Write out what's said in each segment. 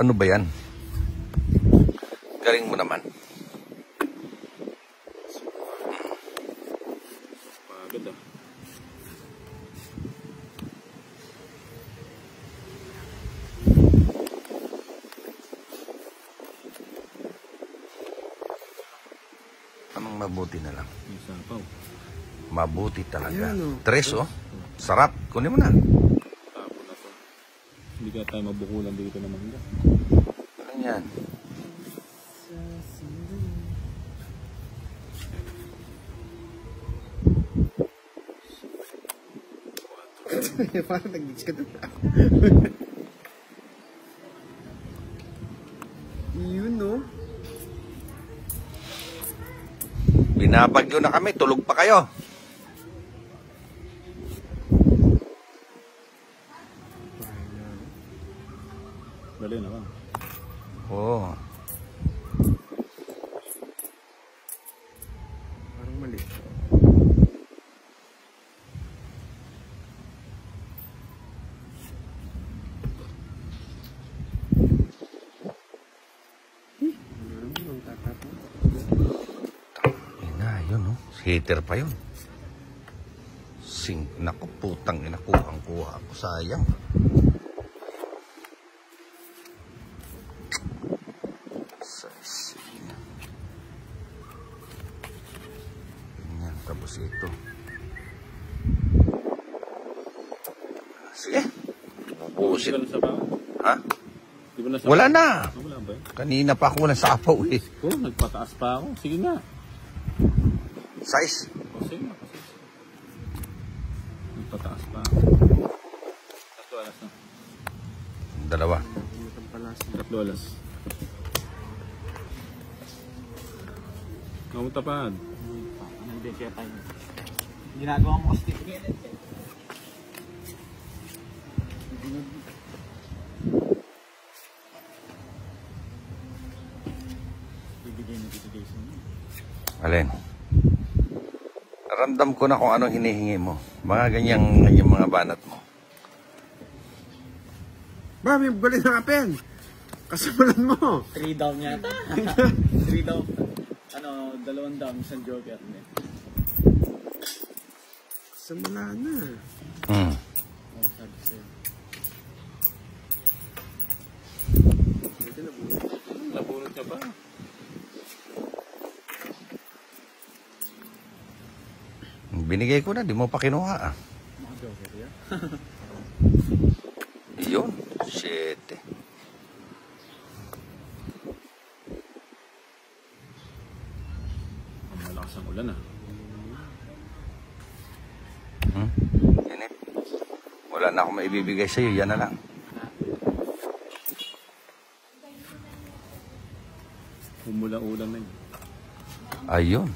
Ano ba yan? Galing mo naman. Pagod ah. Anong mabuti na lang? Yung sapaw. Mabuti talaga. Ayan, oh. Tres, oh. Sarap. Kunin mo na. Tapo na to. Hindi kaya tayo mabukulan dito na mangga. Ano yan? Parang nag-mix ka doon. Yun, no? Binabagyo na kami. Tulog pa kayo. Dali na ba? Oo. Parang mali. Yun, no? Hater pa yun. Naku, putang ina, kuha ako. Sayang. Ganyan, tapos ito. Sige. Busit. Di ba nasapaw? Ha? Di ba nasapaw? Wala na. Ah, wala ba yun? Kanina pa ako ng sapaw eh. Oh, nagpataas pa ako. Sige nga. Size. O, sige nga. Nagpataas pa ako. Tatlo alas na. Dalawa. Tatlo alas. Namutapad. Hindi siya tayo. Ginagawa mo kasi. Bibigay na dito Jason. Alin? Naramdam ko na kung anong hinihingi mo. Mga ganyang mga banat mo. Ba, may bali na pen. Kasamalan mo. 3 down yata. 3 down. Ano, 2 down, isang joker. Kasamalan na. Hmm. Oh, sabi sa'yo. Nabunot niya ba? Binigay ko na, di mo pa kinuha ah. Mga joker yan. Yun, 7. Ang malakas ang ulan ah. Inip. Wala na akong maibibigay sa'yo, yan na lang. Umula-ulan na yun. Ayun.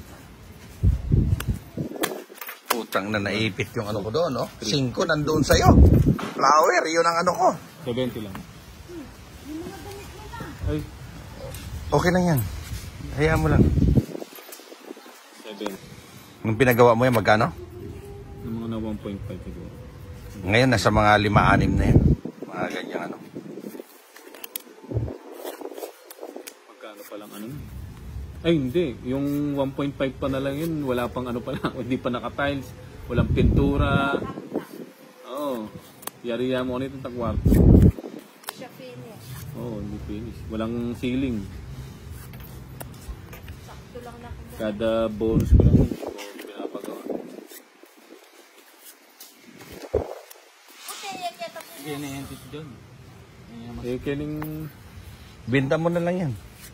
Utang na naipit yung ano ko doon, no? 5 nandun sa'yo. Flower, yun ang ano ko. 70 lang. Ay, Okay lang yan. Hayaan mo lang. 7. Nung pinagawa mo yan, magkano? Yung mga na 1.5 siguro. Ngayon, nasa mga 5-6 na yan. Mga ganyang ano. Magkano pa lang ano na? Ay, hindi. Yung 1.5 pa na lang yun, wala pang ano pa lang. Hindi pa naka-tiles. Walang pintura. Oo. Yari-ya mo nito sa kwarto. Siya finish. Oo, hindi finish. Walang ceiling. Sakto lang na kung Kada bonus ko lang pinapagawa. okay, yan yan. Tapos Hindi na yan dito doon. Eh, kining Binta mo na lang yan.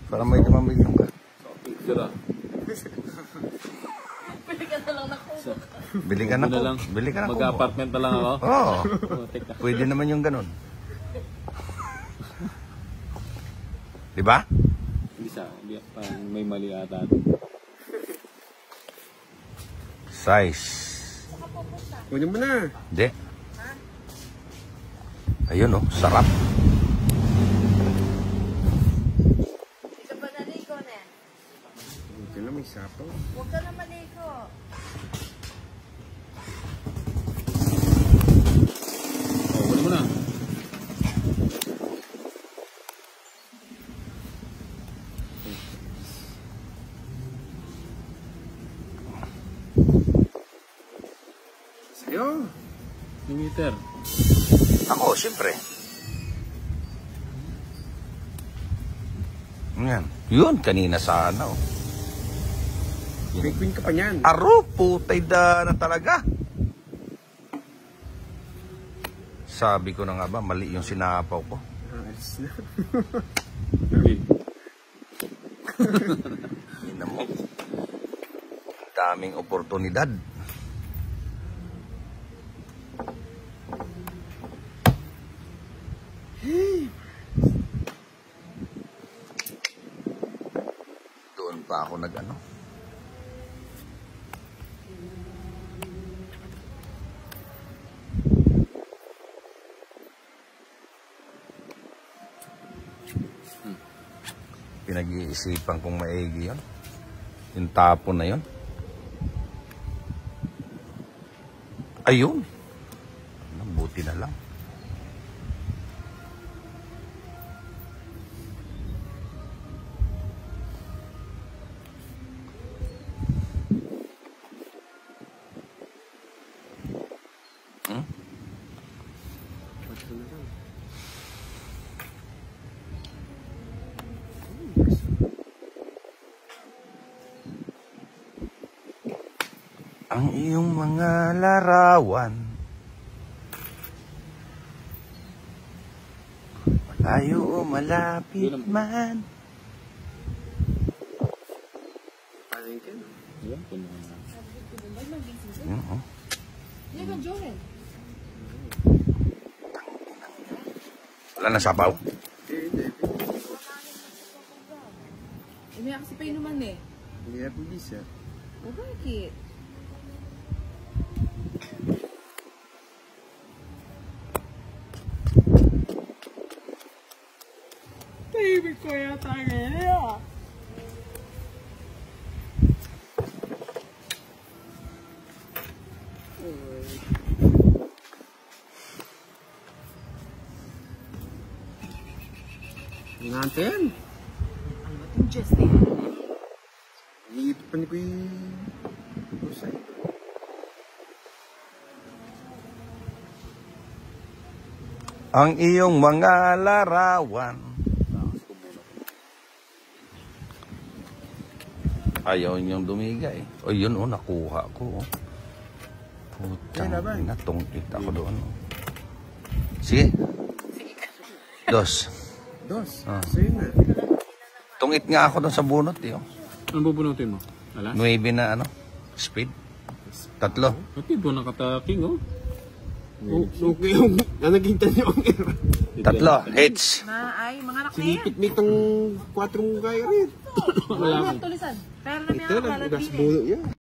Para may dumamilyon ka. picture ah. pwede ka na lang nakuha. Bili ka na Ano po. lang, Bili ka na po. mag-apartment na lang ako. Oo. Oh, teka. Pwede naman yung ganun. Diba? Hindi, parang may mali ata. Size. Kunin mo na. Hindi. Ayun, oh. Sarap. Hindi ka ba naligo na? Ito na, may sapaw. Huwag ka na maligo. Oh, wala mo na. meter. Ako, siyempre. Yan. Yun, kanina sana. Oh. Queen ka pa niyan. Aro, putay da na talaga. Sabi ko na nga ba, mali yung sinapaw ko. Alis na. Wait. Ina mo. Daming oportunidad. Doon pa ako nag-ano. Pinag-iisipan kong maigi yun. Yung tapo na yun. Ayun. Buti na lang. Ang iyong mga larawan malayo o malapit man. Paano ka na? Yan, puno na. Yun, oh. Hindi ba, Joel? Wala na sabaw. Hindi. Umiyak kasi pa inuman eh. Hindi na pibisa. O bakit? Baby ko yata ngayon. Natin. Ano ba itong Justin? Iipit pa ni Kuya Usay. Ang iyong mga larawan. Ayaw niyong dumigay. O yun, oh, nakuha ko. Oh. Putang ina, tungkit ako doon. Oh. Sige. Dos. Ah. Sa'yo na. Tungit nga ako doon sa bunot. Eh, oh. Ano bubunutin mo? Alas? 9 na ano, speed. 3. Pati ba nakataking, oh? Okay yung nanagintan niyo ang era. 3, hits. Na ay, mga anak na yan. Sinipit-mit ang 4 kaya rin. Wala mo. Tulisan. Pero na may Ito anak lang, na nasa bulo yan.